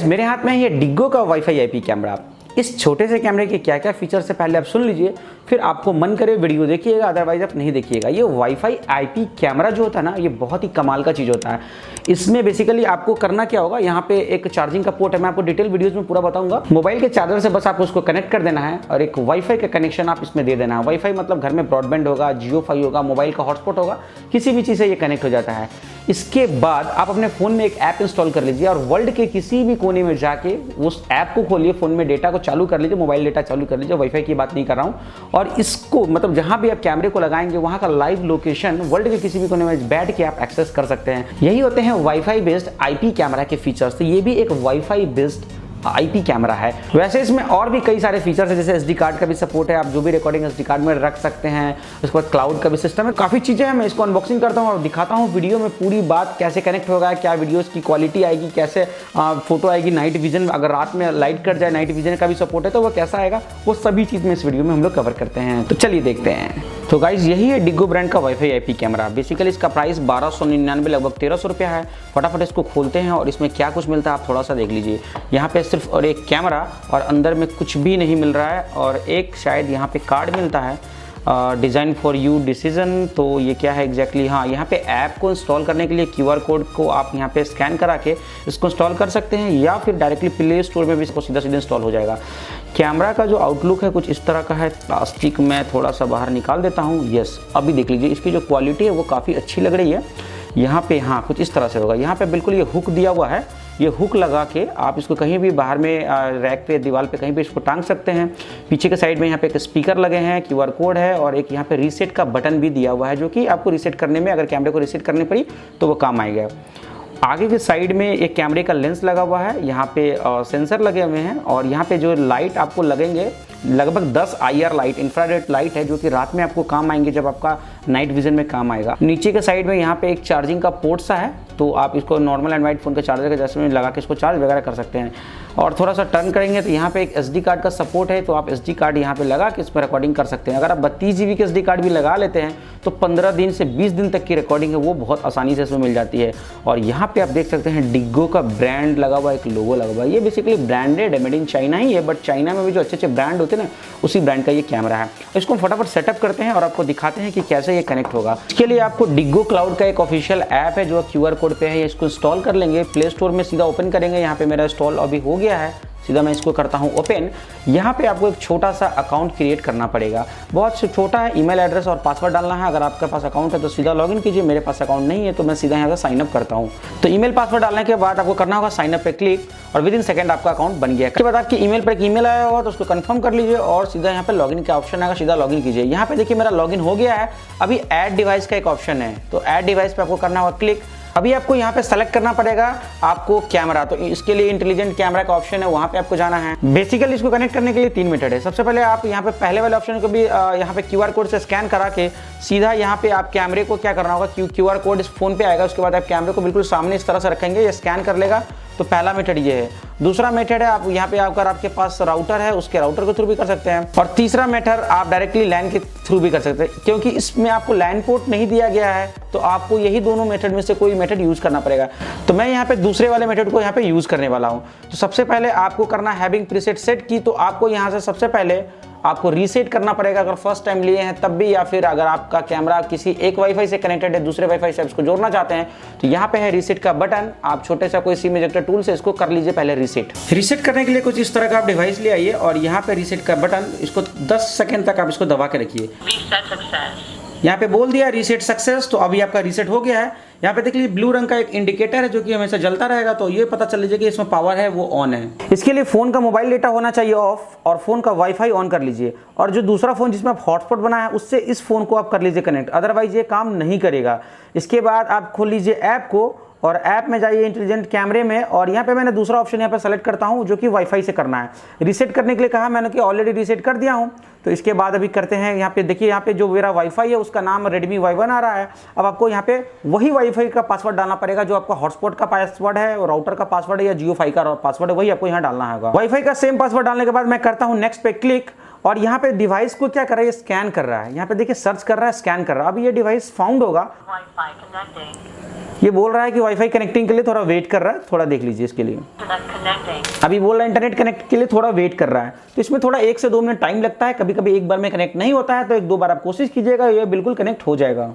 Guys मेरे हाथ में है ये डिगो का वाईफाई आईपी कैमरा। इस छोटे से कैमरे के क्या क्या फीचर्स है पहले आप सुन लीजिए, फिर आपको मन करे वीडियो देखिएगा, अदरवाइज आप नहीं देखिएगा। ये वाईफाई आईपी कैमरा जो होता है ना, ये बहुत ही कमाल का चीज़ होता है। इसमें बेसिकली आपको करना क्या होगा, यहाँ पे एक चार्जिंग का पोर्ट है, मैं आपको डिटेल वीडियोस में पूरा बताऊंगा। मोबाइल के चार्जर से बस आपको उसको कनेक्ट कर देना है और एक वाईफाई का कनेक्शन आप इसमें दे देना है। वाईफाई मतलब घर में ब्रॉडबैंड होगा, जियो फाई होगा, मोबाइल का हॉटस्पॉट होगा, किसी भी चीज़ से ये कनेक्ट हो जाता है। इसके बाद आप अपने फ़ोन में एक ऐप इंस्टॉल कर लीजिए और वर्ल्ड के किसी भी कोने में जाके उस ऐप को खोलिए, फ़ोन में डेटा को चालू कर लीजिए, मोबाइल डेटा चालू कर लीजिए, वाईफाई की बात नहीं कर रहा हूँ। और इसको मतलब जहाँ भी आप कैमरे को लगाएंगे वहाँ का लाइव लोकेशन वर्ल्ड के किसी भी कोने में बैठ के आप एक्सेस कर सकते हैं। यही होते हैं वाईफाई बेस्ड आईपी कैमरा के फीचर्स। तो ये भी एक वाईफाई बेस्ड आईपी कैमरा है। वैसे इसमें और भी कई सारे फीचर्स है, जैसे एसडी कार्ड का भी सपोर्ट है, आप जो भी रिकॉर्डिंग एसडी कार्ड में रख सकते हैं। उसके बाद क्लाउड का भी सिस्टम है, काफ़ी चीज़ें हैं। मैं इसको अनबॉक्सिंग करता हूँ और दिखाता हूँ वीडियो में पूरी बात, कैसे कनेक्ट होगा, क्या वीडियोस की क्वालिटी आएगी, कैसे फोटो आएगी, नाइट विजन, अगर रात में लाइट कट जाए नाइट विजन का भी सपोर्ट है तो वो कैसा आएगा, वो सभी चीज़ में इस वीडियो में हम लोग कवर करते हैं। तो चलिए देखते हैं। तो गाइज यही है डिगो ब्रांड का वाईफाई आईपी कैमरा। बेसिकली इसका प्राइस 1299 लगभग 1300 रुपया है। फटाफट इसको खोलते हैं और इसमें क्या कुछ मिलता है आप थोड़ा सा देख लीजिए। यहाँ पे सिर्फ और एक कैमरा और अंदर में कुछ भी नहीं मिल रहा है, और एक शायद यहाँ पे कार्ड मिलता है, डिज़ाइन फॉर यू डिसीजन। तो ये क्या है एग्जैक्टली, हाँ यहाँ पे ऐप को इंस्टॉल करने के लिए क्यूआर कोड को आप यहाँ पे स्कैन करा के इसको इंस्टॉल कर सकते हैं, या फिर डायरेक्टली प्ले स्टोर में भी इसको सीधा सीधा इंस्टॉल हो जाएगा। कैमरा का जो आउटलुक है कुछ इस तरह का है। प्लास्टिक में थोड़ा सा बाहर निकाल देता हूँ। यस, अभी देख लीजिए इसकी जो क्वालिटी है वो काफ़ी अच्छी लग रही है। यहाँ पे हाँ कुछ इस तरह से होगा। यहाँ पे बिल्कुल ये हुक दिया हुआ है, ये हुक लगा के आप इसको कहीं भी बाहर में रैक पे, दीवार पे कहीं भी इसको टांग सकते हैं। पीछे के साइड में यहाँ पे एक स्पीकर लगे हैं, क्यूआर कोड है, और एक यहाँ पे रीसेट का बटन भी दिया हुआ है, जो कि आपको रीसेट करने में, अगर कैमरे को रीसेट करनी पड़ी तो वो काम आएगा। आगे के साइड में एक कैमरे का लेंस लगा हुआ है, यहाँ पे सेंसर लगे हुए हैं, और यहाँ पे जो लाइट आपको लगेंगे लगभग 10 IR लाइट, इंफ्रारेड लाइट है, जो कि रात में आपको काम आएंगे, जब आपका नाइट विजन में काम आएगा। नीचे के साइड में यहाँ पे एक चार्जिंग का पोर्ट सा है, तो आप इसको नॉर्मल एंड्रॉइड फ़ोन के चार्जर के जैसे में लगा के इसको चार्ज वगैरह कर सकते हैं। और थोड़ा सा टर्न करेंगे तो यहाँ पे एक SD कार्ड का सपोर्ट है, तो आप SD कार्ड यहाँ पे लगा के इस पर रिकॉर्डिंग कर सकते हैं। अगर आप 32 GB के SD कार्ड भी लगा लेते हैं तो 15 दिन से 20 दिन तक की रिकॉर्डिंग है वो बहुत आसानी से इसमें मिल जाती है। और यहाँ पे आप देख सकते हैं डिगो का ब्रांड लगा हुआ, एक लोगो लगा हुआ है। ये बेसिकली ब्रांडेड है, मेड इन चाइना ही है, बट चाइना में भी जो अच्छे अच्छे ब्रांड होते हैं ना, उसी ब्रांड का ये कैमरा है। इसको हम फटाफट सेटअप करते हैं और आपको दिखाते हैं कि कैसे ये कनेक्ट होगा। इसके लिए आपको डिगो क्लाउड का एक ऑफिशियल ऐप है जो क्यूआर कोड पे है, इसको इंस्टॉल कर लेंगे। प्ले स्टोर में सीधा ओपन करेंगे। यहाँ पे मेरा इंस्टॉल अभी हो गया है, सीधा मैं इसको करता हूँ ओपन। यहाँ पे आपको एक छोटा सा अकाउंट क्रिएट करना पड़ेगा, बहुत छोटा है। ईमेल एड्रेस और पासवर्ड डालना है। अगर आपके पास अकाउंट है तो सीधा लॉगिन कीजिए, मेरे पास अकाउंट नहीं है तो मैं सीधा यहाँ से साइनअप करता हूँ। तो ईमेल पासवर्ड डालने के बाद आपको करना होगा साइनअप पे क्लिक, और विद इन सेकंड आपका अकाउंट बन गया। इसके बाद आपकी ईमेल पर एक ईमेल आया होगा तो उसको कंफर्म कर लीजिए और सीधा यहाँ पे लॉगिन का ऑप्शन आएगा, सीधा लॉगिन कीजिए। यहाँ पे देखिए मेरा लॉगिन हो गया है। अभी ऐड डिवाइस का एक ऑप्शन है, तो ऐड डिवाइस पे आपको करना होगा क्लिक। अभी आपको यहाँ पे सेलेक्ट करना पड़ेगा आपको कैमरा, तो इसके लिए इंटेलिजेंट कैमरा का ऑप्शन है, वहाँ पे आपको जाना है। बेसिकली इसको कनेक्ट करने के लिए 3 मेथड है। सबसे पहले आप यहाँ पे पहले वाले ऑप्शन को भी यहाँ पे क्यूआर कोड से स्कैन करा के सीधा यहाँ पे आप कैमरे को क्या करना होगा, क्यूआर कोड इस फोन पे आएगा, उसके बाद आप कैमरे को बिल्कुल सामने इस तरह से रखेंगे, ये स्कैन कर लेगा। तो पहला मेथड ये है। दूसरा मेथड है आप यहाँ पे अगर आपके पास राउटर है उसके राउटर के थ्रू भी कर सकते हैं, और तीसरा मेथड आप डायरेक्टली लैन के थ्रू भी कर सकते हैं। क्योंकि इसमें आपको लैन पोर्ट नहीं दिया गया है तो आपको यही दोनों मेथड में से कोई मेथड यूज करना पड़ेगा। तो मैं यहाँ पे दूसरे वाले मेथड को यहाँ पे यूज करने वाला हूँ। तो सबसे पहले आपको करना है हैविंग प्रीसेट सेट की, तो आपको यहाँ से सबसे पहले आपको रीसेट करना पड़ेगा अगर फर्स्ट टाइम लिए हैं तब भी, या फिर अगर आपका कैमरा किसी एक वाईफाई से कनेक्टेड है, दूसरे वाईफाई से इसको जोड़ना चाहते हैं तो यहाँ पे है रीसेट का बटन। आप छोटे सा कोई सिम इजेक्टर टूल से इसको कर लीजिए पहले रीसेट। रीसेट करने के लिए कुछ इस तरह का आप डिवाइस ले आइए और यहाँ पे रीसेट का बटन, इसको 10 सेकंड तक आप इसको दबा के रखिए। यहाँ पे बोल दिया रीसेट सक्सेस, तो अभी आपका रीसेट हो गया है। यहाँ पे देख लीजिए ब्लू रंग का एक इंडिकेटर है जो कि हमेशा जलता रहेगा, तो ये पता चल लीजिए कि इसमें पावर है वो ऑन है। इसके लिए फोन का मोबाइल डेटा होना चाहिए ऑफ, और फोन का वाईफाई ऑन कर लीजिए, और जो दूसरा फोन जिसमें आप हॉटस्पॉट बनाया है उससे इस फोन को आप कर लीजिए कनेक्ट, अदरवाइज ये काम नहीं करेगा। इसके बाद आप खोल लीजिए ऐप को और ऐप में जाइए इंटेलिजेंट कैमरे में, और यहाँ पे मैंने दूसरा ऑप्शन यहाँ पे सेलेक्ट करता हूँ जो कि वाईफाई से करना है। रीसेट करने के लिए कहा मैंने कि ऑलरेडी रीसेट कर दिया हूँ। तो इसके बाद अभी करते हैं, यहाँ पे देखिए यहाँ पे जो मेरा वाईफाई है उसका नाम Redmi Y1 आ रहा है। अब आपको यहाँ पे वही वाईफाई का पासवर्ड डालना पड़ेगा जो आपका हॉटस्पॉट का पासवर्ड है, और राउटर का पासवर्ड है, या जियो फाई का पासवर्ड है, वही आपको यहाँ डालना होगा। वाईफाई का सेम पासवर्ड डालने के बाद मैं करता हूँ नेक्स्ट पे क्लिक, और यहाँ पे डिवाइस को क्या कर रहा है, स्कैन कर रहा है। यहाँ पे देखिए सर्च कर रहा है, स्कैन कर रहा है। अब ये डिवाइस फाउंड होगा, ये बोल रहा है कि वाईफाई कनेक्टिंग के लिए थोड़ा वेट कर रहा है, थोड़ा देख लीजिए इसके लिए। अभी बोल रहा है इंटरनेट कनेक्ट के लिए थोड़ा वेट कर रहा है, तो इसमें थोड़ा 1 से 2 मिनट टाइम लगता है। कभी कभी एक बार में कनेक्ट नहीं होता है तो 1-2 बार आप कोशिश कीजिएगा, ये बिल्कुल कनेक्ट हो जाएगा।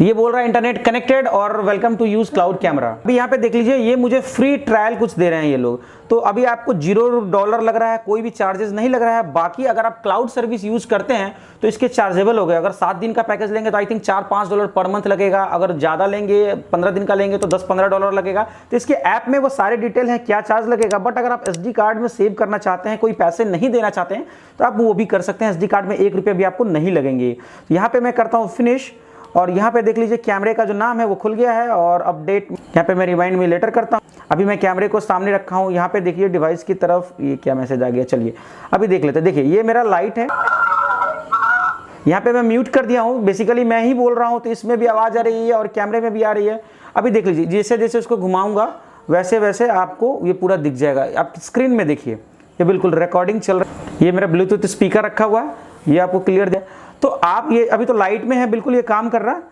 ये बोल रहा है इंटरनेट कनेक्टेड और welcome to use cloud camera. अभी यहाँ पे देख लीजिए, ये मुझे फ्री ट्रायल कुछ दे रहे हैं ये लोग, तो अभी आपको $0 लग रहा है, कोई भी चार्जेस नहीं लग रहा है। बाकी अगर आप क्लाउड सर्विस यूज करते हैं तो इसके चार्जेबल हो गए। अगर 7 दिन का पैकेज लेंगे तो आई थिंक $4-5 पर मंथ लगेगा। अगर ज़्यादा लेंगे 15 दिन का लेंगे तो $10-15 लगेगा। तो इसके ऐप में वो सारे डिटेल है क्या चार्ज लगेगा। बट अगर आप SD कार्ड में सेव करना चाहते हैं, कोई पैसे नहीं देना चाहते हैं, तो आप वो भी कर सकते हैं। SD कार्ड में ₹1 भी आपको नहीं लगेंगे। यहाँ पे मैं करता हूँ फिनिश, और यहाँ पे देख लीजिए कैमरे का जो नाम है वो खुल गया है। और अपडेट यहाँ पे मैं रिवाइंड में लेटर करता हूँ। अभी मैं कैमरे को सामने रखा हूँ। यहाँ पे देखिए डिवाइस की तरफ ये क्या मैसेज आ गया, चलिए अभी देख लेते हैं। देखिए ये मेरा लाइट है, यहाँ पे मैं म्यूट कर दिया हूँ। बेसिकली मैं ही बोल रहा हूँ तो इसमें भी आवाज़ आ रही है और कैमरे में भी आ रही है। अभी देख लीजिए, जैसे जैसे उसको घुमाऊंगा वैसे वैसे आपको ये पूरा दिख जाएगा। आप स्क्रीन में देखिए ये बिल्कुल रिकॉर्डिंग चल रहा है। ये मेरा ब्लूटूथ स्पीकर रखा हुआ है, ये आपको क्लियर दे। तो आप ये अभी तो लाइट में है, बिल्कुल ये काम कर रहा है।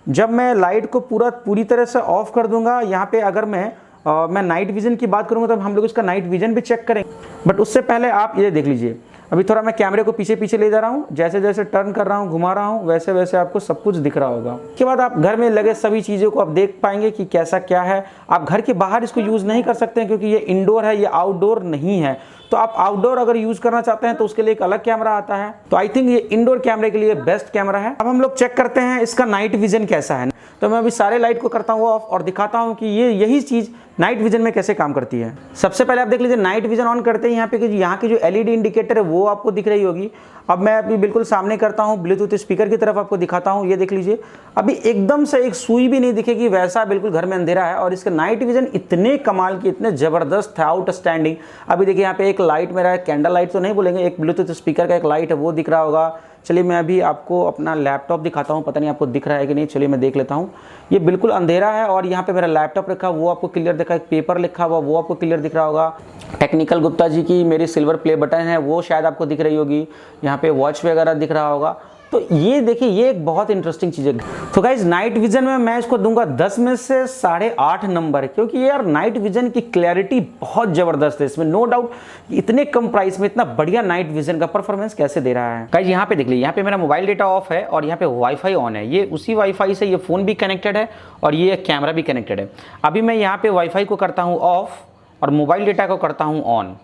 जब मैं लाइट को पूरी तरह से ऑफ कर दूंगा, यहाँ पे अगर मैं नाइट विजन की बात करूंगा तो हम लोग इसका नाइट विजन भी चेक करेंगे। बट उससे पहले आप ये देख लीजिए, अभी थोड़ा मैं कैमरे को पीछे पीछे ले जा रहा हूँ, जैसे जैसे टर्न कर रहा हूँ, घुमा रहा हूँ, वैसे वैसे आपको सब कुछ दिख रहा होगा। उसके बाद आप घर में लगे सभी चीज़ों को आप देख पाएंगे कि कैसा क्या है। आप घर के बाहर इसको यूज़ नहीं कर सकते हैं क्योंकि ये इंडोर है, ये आउटडोर नहीं है। तो आप आउटडोर अगर यूज करना चाहते हैं तो उसके लिए एक अलग कैमरा आता है। तो आई थिंक ये इंडोर कैमरे के लिए बेस्ट कैमरा है। अब हम लोग चेक करते हैं इसका नाइट विजन कैसा है। तो मैं अभी सारे लाइट को करता हूँ ऑफ और दिखाता हूँ कि यही चीज़ नाइट विजन में कैसे काम करती है। सबसे पहले आप देख लीजिए, नाइट विजन ऑन करते हैं यहाँ पे कि यहाँ की जो LED इंडिकेटर है वो आपको दिख रही होगी। अब मैं अभी बिल्कुल सामने करता हूँ, ब्लूटूथ स्पीकर की तरफ आपको दिखाता हूँ। ये देख लीजिए, अभी एकदम से एक सुई भी नहीं दिखेगी, वैसा बिल्कुल घर में अंधेरा है। और इसका नाइट विजन इतने कमाल की, इतने ज़बरदस्त है, आउटस्टैंडिंग। अभी देखिए यहाँ पे एक लाइट मेरा, कैंडल लाइट तो नहीं बोलेंगे, एक ब्लूटूथ स्पीकर का एक लाइट है वो दिख रहा होगा। चलिए मैं अभी आपको अपना लैपटॉप दिखाता हूँ, पता नहीं आपको दिख रहा है कि नहीं। चलिए मैं देख लेता हूँ। ये बिल्कुल अंधेरा है और यहाँ पे मेरा लैपटॉप रखा वो आपको क्लियर दिखा, एक पेपर लिखा हुआ वो आपको क्लियर दिख रहा होगा। टेक्निकल गुप्ता जी की मेरी सिल्वर प्ले बटन है वो शायद आपको दिख रही होगी। यहाँ पे वॉच वगैरह दिख रहा होगा। तो ये देखिए, ये एक बहुत इंटरेस्टिंग चीज़ है। तो गाइज नाइट विजन में मैं इसको दूंगा 10 में से 8.5 नंबर, क्योंकि यार नाइट विजन की क्लैरिटी बहुत ज़बरदस्त है। इसमें नो डाउट इतने कम प्राइस में इतना बढ़िया नाइट विजन का परफॉर्मेंस कैसे दे रहा है। गाइज यहाँ पे देख लीजिए, यहाँ पे मेरा मोबाइल डेटा ऑफ है और यहाँ पे वाईफाई ऑन है। ये उसी वाईफाई से ये फ़ोन भी कनेक्टेड है और ये कैमरा भी कनेक्टेड है। अभी मैं यहाँ पे वाईफाई को करता हूँ ऑफ और मोबाइल डेटा को करता हूँ ऑन।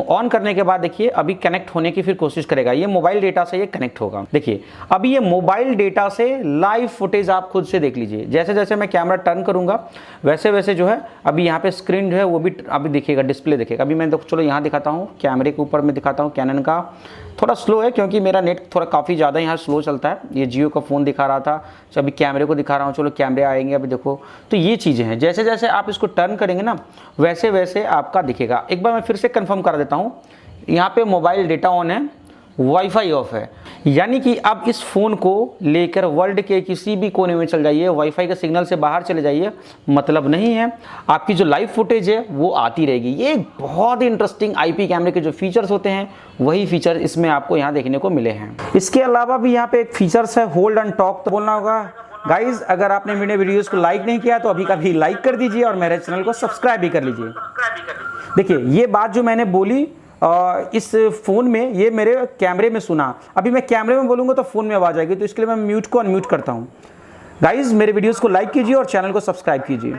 ऑन करने के बाद देखिए अभी कनेक्ट होने की फिर कोशिश करेगा। ये मोबाइल डेटा से ये कनेक्ट होगा। देखिए अभी ये मोबाइल डेटा से लाइव फुटेज आप खुद से देख लीजिए। जैसे जैसे मैं कैमरा टर्न करूंगा वैसे वैसे जो है अभी यहाँ पे स्क्रीन जो है वो भी अभी दिखेगा, डिस्प्ले दिखेगा। अभी मैं चलो यहाँ दिखाता हूँ, कैमरे के ऊपर मैं दिखाता हूँ। कैनन का थोड़ा स्लो है क्योंकि मेरा नेट थोड़ा काफ़ी ज़्यादा यहाँ स्लो चलता है। ये जियो का फ़ोन दिखा रहा था, तो अभी कैमरे को दिखा रहा हूँ। चलो कैमरे आएंगे अभी देखो। तो ये चीज़ें हैं, जैसे जैसे आप इसको टर्न करेंगे ना वैसे वैसे आपका दिखेगा। एक बार मैं फिर से कंफर्म करा देता हूँ। यहाँ पे मोबाइल डेटा ऑन है, वाईफाई ऑफ है, यानी कि आप इस फ़ोन को लेकर वर्ल्ड के किसी भी कोने में चल जाइए, वाईफाई के सिग्नल से बाहर चले जाइए, मतलब नहीं है। आपकी जो लाइव फुटेज है वो आती रहेगी। ये एक बहुत ही इंटरेस्टिंग आईपी कैमरे के जो फीचर्स होते हैं वही फीचर इसमें आपको यहाँ देखने को मिले हैं। इसके अलावा भी यहाँ पे एक फीचर्स है होल्ड एंड टॉक, तो बोलना होगा गाइज अगर आपने मेरे वीडियोज़ को लाइक नहीं किया तो अभी का भी लाइक कर दीजिए और मेरे चैनल को सब्सक्राइब भी कर लीजिए। देखिए ये बात जो मैंने बोली इस फ़ोन में, ये मेरे कैमरे में सुना। अभी मैं कैमरे में बोलूँगा तो फ़ोन में आवाज़ आएगी, तो इसके लिए मैं म्यूट को अनम्यूट करता हूँ। गाइज मेरे वीडियोस को लाइक कीजिए और चैनल को सब्सक्राइब कीजिए।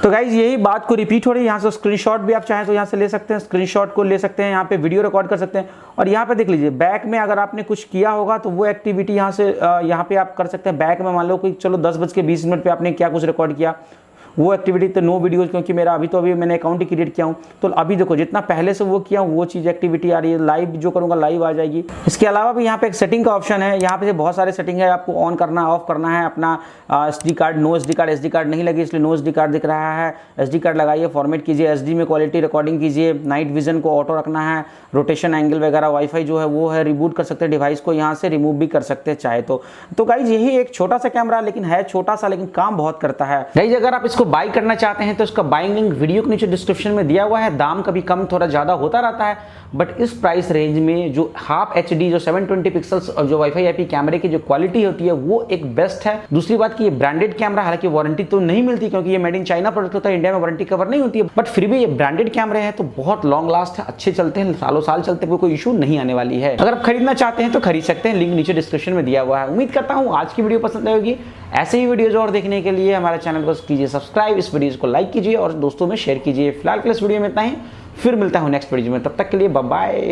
तो गाइज यही बात को रिपीट हो रही है। यहाँ से स्क्रीनशॉट भी आप चाहें तो यहाँ से ले सकते हैं, स्क्रीनशॉट को ले सकते हैं, यहाँ पे वीडियो रिकॉर्ड कर सकते हैं। और यहाँ पे देख लीजिए बैक में अगर आपने कुछ किया होगा तो वो एक्टिविटी यहाँ से यहाँ पे आप कर सकते हैं। बैक में मान लो कि चलो 10:20 पे आपने क्या कुछ रिकॉर्ड किया, वो एक्टिविटी तो नो वीडियोज, क्योंकि मेरा अभी मैंने अकाउंट ही क्रिएट किया हूँ। तो अभी देखो जितना पहले से वो किया हूँ वो चीज़ एक्टिविटी आ रही है, लाइव जो करूँगा लाइव आ जाएगी। इसके अलावा भी यहाँ पे एक सेटिंग का ऑप्शन है। यहाँ पे बहुत सारे सेटिंग है, आपको ऑन करना ऑफ करना है। अपना SD card, no SD card, SD card नहीं लगी इसलिए नो SD कार्ड दिख रहा है। SD कार्ड लगाइए, फॉर्मेट कीजिए, SD में क्वालिटी रिकॉर्डिंग कीजिए, नाइट विजन को ऑटो रखना है, रोटेशन एंगल वगैरह, वाईफाई जो है वो है, रिबूट कर सकते हैं डिवाइस को, यहाँ से रिमूव भी कर सकते हैं चाहे तो। गाइज यही एक छोटा सा कैमरा, लेकिन है छोटा सा लेकिन काम बहुत करता है। गाइज अगर आप इसको इसको बाय करना चाहते हैं तो इसका बाइंग लिंक वीडियो के नीचे डिस्क्रिप्शन में दिया हुआ है। दाम कभी कम थोड़ा ज़्यादा होता रहता है, बट इस प्राइस रेंज में जो हाफ HD जो 720 पिक्सल्स और जो वाईफाई IP कैमरे की जो क्वालिटी होती है वो एक बेस्ट है। दूसरी बात कि ये ब्रांडेड कैमरा, हालांकि वारंटी तो नहीं मिलती क्योंकि ये मेड इन चाइना प्रोडक्ट होता है, इंडिया में वारंटी कवर नहीं होती है, बट फिर भी ये ब्रांडेड कैमरे हैं तो बहुत लॉन्ग लास्ट है, अच्छे चलते हैं, सालों साल चलते हैं, कोई इशू नहीं आने वाली है। अगर आप खरीदना चाहते हैं तो खरीद सकते हैं, लिंक नीचे डिस्क्रिप्शन में दिया हुआ है। उम्मीद करता हूँ आज की वीडियो पसंद आएगी। ऐसे ही वीडियोज और देखने के लिए हमारे चैनल को कीजिए सब्सक्राइब, इस वीडियो को लाइक कीजिए और दोस्तों में शेयर कीजिए। फिलहाल के इस वीडियो में इतना ही, फिर मिलता हूँ नेक्स्ट वीडियो में, तब तक के लिए बाय बाय।